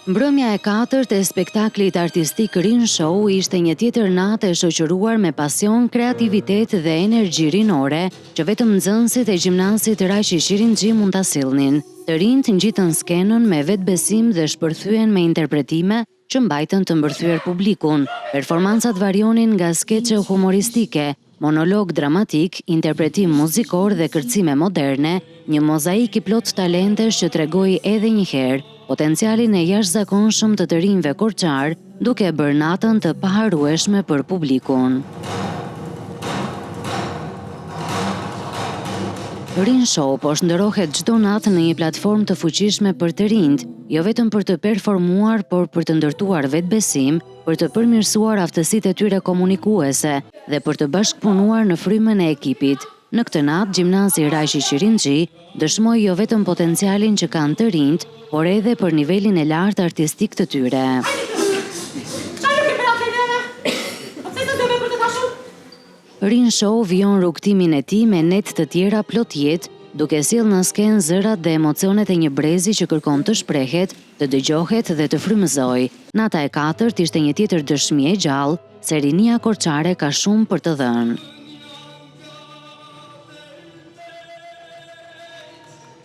Mbrëmja e 4 e spektaklit artistik Rin Show ishte një tjetër natë e shoqëruar me pasion, kreativitet dhe energji rinore që vetëm nxënësit e gjimnasit Rajshi Shirinxhi mund ta sillnin. Të rinjt ngjitën skenën me vetbesim dhe shpërthyen me interpretime që mbajtën të mbërthyer publikun. Performancat varionin nga skeçe humoristike, monolog dramatik, interpretim muzikor dhe kërcime moderne, një mozaik i plot talentesh që tregoi edhe një herë potencialin e jashtëzakonshëm të rinjve korçar, duke bërë natën të paharrueshme për publikun. Rin Show po shndërrohet çdo natë në një platformë të fuqishme për të rinjt, jo vetëm për të performuar, por për të ndërtuar vetbesim, për të përmirësuar aftësitë e tyre komunikuese dhe për të bashkëpunuar në frymën e ekipit. Në këtë natë, Gjimnazi Rajshi Shirinxhi dëshmoi jo vetëm potencialin që kanë të rinjt, por edhe për nivelin e lartë artistik të tyre. Rin Show vijon rrugtimin e tij me net të tjera plot jetë, duke sjellë në skenë zërat dhe emocionet e një brezi që kërkon të shprehet, të dëgjohet dhe të frymëzojë. Nata e 4 ishte një tjetër dëshmi e gjallë se rinia korçare ka shumë për të dhënë.